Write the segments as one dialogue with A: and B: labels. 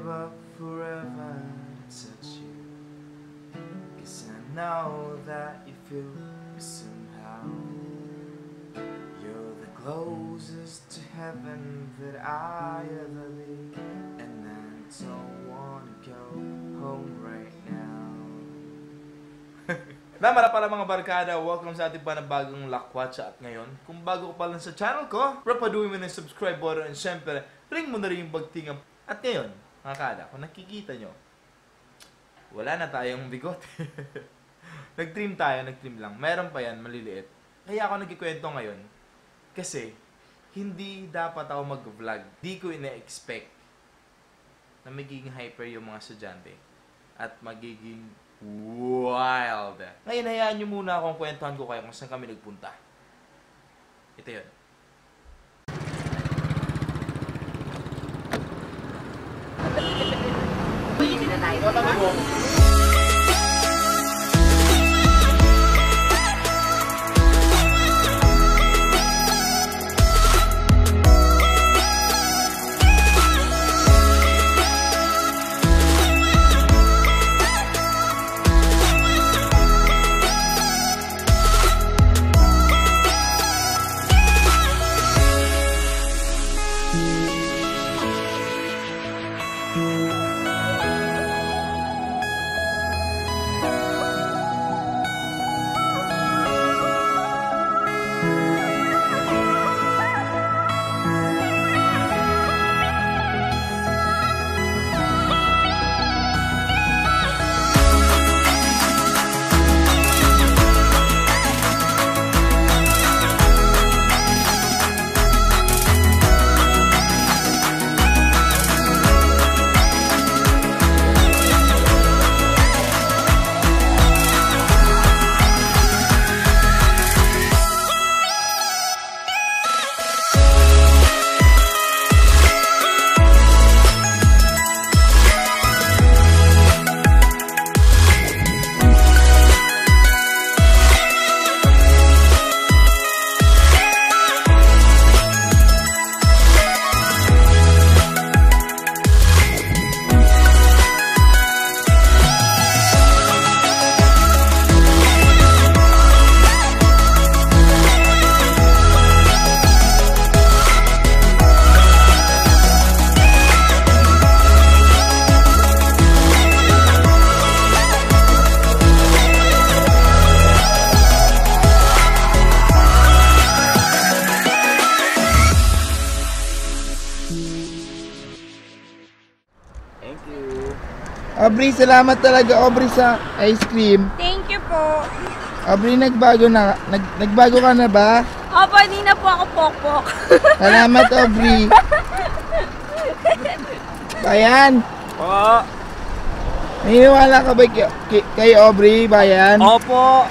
A: give up forever to touch you, 'cause I know that you feel me somehow. You're the closest to heaven that I ever be, and I don't wanna go home right now. Namara pala mga barkada, welcome sa ating panabagong lakwatsa. At ngayon, kung bago ka pa lang sa channel ko, papaduhin mo na yung subscribe button and syempre, ring mo na rin yung bagtingan. At ngayon, mga kada, kung nakikita nyo, wala na tayong bigot. Nag-trim lang. Meron pa yan, maliliit. Kaya ako nagkikwento ngayon, kasi hindi dapat ako mag-vlog. Di ko ina-expect na magiging hyper yung mga estudyante at magiging wild. Ngayon, hayaan nyo muna akong kwentuhan ko kayo kung saan kami nagpunta. Ito yun.
B: Hindi na tayo.
A: Aubrey, salamat talaga Aubrey sa ice cream.
C: Thank you po.
A: Aubrey, nagbago ka na ba?
C: Opo, hindi na po ako pokpok.
A: Salamat Aubrey. Bayan.
D: Po.
A: Naniniwala ka ba kay Aubrey, Bayan?
D: Opo.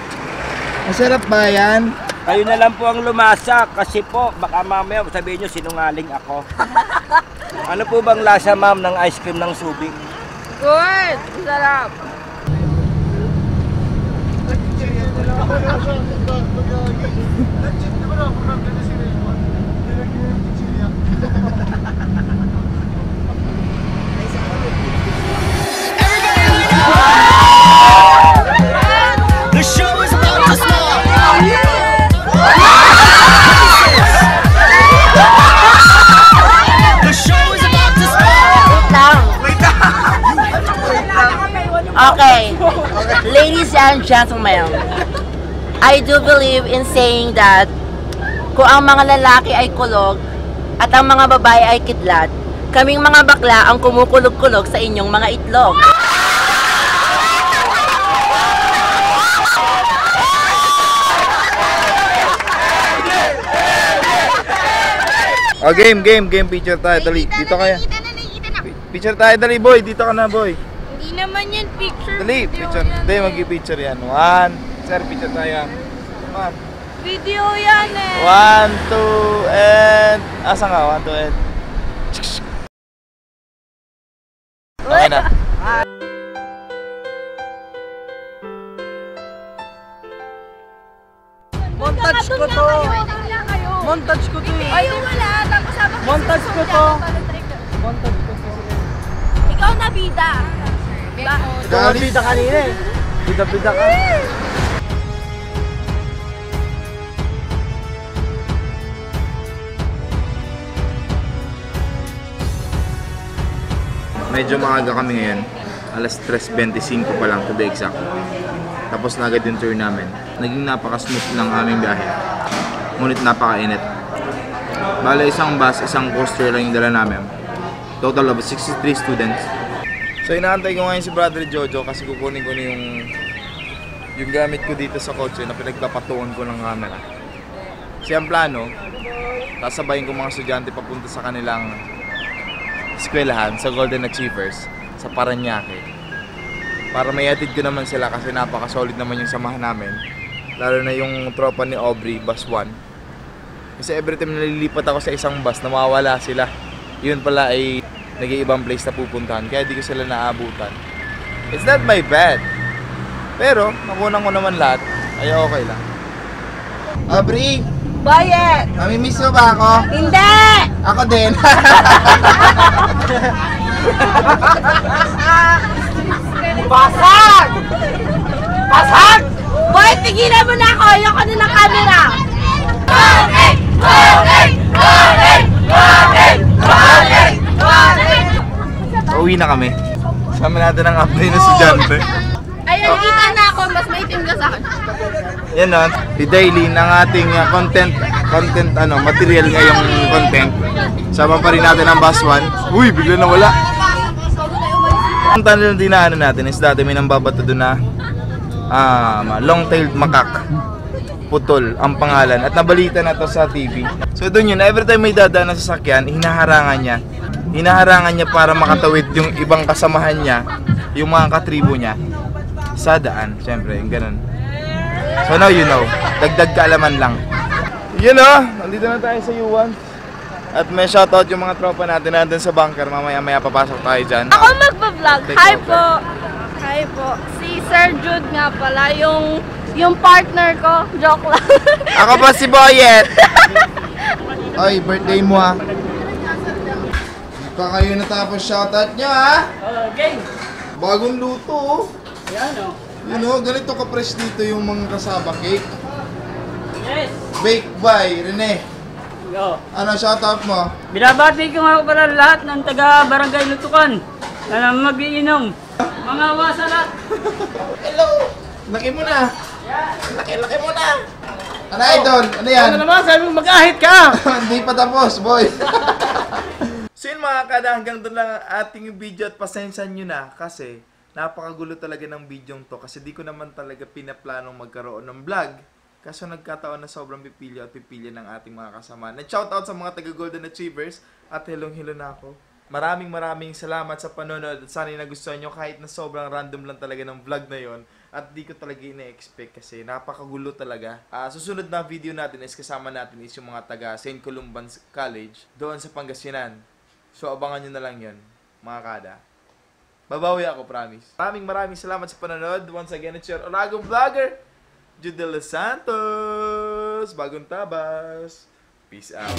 A: Masarap ba yan?
D: Kayo na lang po ang lumasa kasi po baka mamaya sabihin nyo sinungaling ako. Ano po bang lasa ma'am ng ice cream ng Subic?
C: Good! Sarap!
E: The show is about to start. The show is about to start.
B: Okay, ladies and gentlemen, I do believe in saying that kung ang mga lalaki ay kulog at ang mga babae ay kidlat, kaming mga bakla ang kumukulog-kulog sa inyong mga itlog.
A: Oh, game, picture tayo, dali, dito kaya. Picture tayo, dali boy, dito ka na boy.
C: Hindi naman yan picture.
A: Dali,
C: video
A: picture,
C: yan.
A: hindi, mag-picture yan. 1, sir, picture tayo. 1,
C: Video yan eh.
A: 1, 2, and, asan ka? 1, 2, and. Okay na.
D: Montage ko to. Montage ko to eh.
C: Ay, wala. Tapos habang
D: Montage ko to. Montage ko to.
C: Ikaw bida.
D: Bida kanina eh. Bida ka.
A: Medyo maaga kami ngayon. Alas 3:25 pa lang to be exact. Tapos na agad yung tour namin. Naging napaka-smooth ng aming biyahe. Ngunit napaka-init. Bale, isang bus, isang coaster lang yung dala namin. Total of 63 students. So inaantay ko ngayon si Brother Jojo kasi kukunin ko na yung gamit ko dito sa kotse na pinagpapatungan ko ng camera. Kasi ang plano, sasabayin ko mga estudyante papunta sa kanilang eskwelahan sa Golden Achievers sa Parañaque. Para mayatid ko naman sila kasi napaka-solid naman yung samahan namin. Lalo na yung tropa ni Aubrey, bus 1. Kasi every time nalilipat ako sa isang bus, nawawala sila. Yun pala ay nag-iibang place na pupuntahan, kaya di ko sila naabutan. It's not my bad. Pero, nakunan ko naman lahat, ay okay lang. Aubrey!
C: Bayet!
A: Mamimiss mo ba ako?
C: Hindi!
A: Ako din!
C: Basag! Basag! Boy, tigilan mo na ako! Ayoko na ng camera!
A: Uwi na kami. Kasama natin ang update na estudyante.
C: Ayun, kita na ako. Mas maitim ka sa akin.
A: Yan o, si Daily ng ating content material ngayong content. Sama pa rin natin ang bus 1. Uy, bigla na wala. Ang tanong din na natin is dati may nambabato doon na long-tailed macaque. Putol ang pangalan at nabalita na to sa TV. So doon yun, every time may dadaan na sasakyan, hinaharangan niya. Hinaharangan niya para makatawid yung ibang kasamahan niya, yung mga katribo niya sa daan. Siyempre, yung ganun. So now you know, dagdag kaalaman lang. Yun o, nandito na tayo sa U1. At may shoutout yung mga tropa natin nandun sa bunker. Mamaya-maya papasok tayo dyan.
C: Ako magpa-vlog.
A: Take
C: Hi
A: over.
C: po. Hi po. Si Sir Jude nga pala, yung partner ko. Joke lang.
A: Ako pa si Boyet! Ay, birthday mo ha. Pa kayo natapos shoutout nyo ha?
F: Okay.
A: Bagong luto oh.
F: Yan o.
A: You know, ganito ka-fresh dito yung mga kasaba cake.
F: Yes.
A: Baked by Rene.
F: Go.
A: Ano shoutout mo?
F: Binabati ko nga pala lahat ng taga Barangay Lutukan na magiinom. Mga wasalat.
A: Hello! Laki mo na! Laki mo na! Ano idol? Ano yan?
F: Ano naman, sabi mo mag-ahit ka.
A: Hindi pa tapos, boy! So yun mga kada, hanggang doon lang ang ating video at pasensya nyo na kasi napakagulo talaga ng video to kasi di ko naman talaga pinaplanong magkaroon ng vlog. Kaso nagkataon na sobrang pipilyo at pipilyo ng ating mga kasama. Nag-shoutout sa mga taga Golden Achievers at helong-helo na ako. Maraming salamat sa panonood at sana nagustuhan nyo kahit na sobrang random lang talaga ng vlog na yon at di ko talaga ina-expect kasi napakagulo talaga. Susunod na video natin is kasama natin is yung mga taga St. Columban's College doon sa Pangasinan. So abangan nyo na lang yun, mga kada. Babawi ako, promise. Maraming salamat sa panonood. Once again, it's your Olagong Vlogger, Jude De Los Santos. Bagong tabas. Peace out.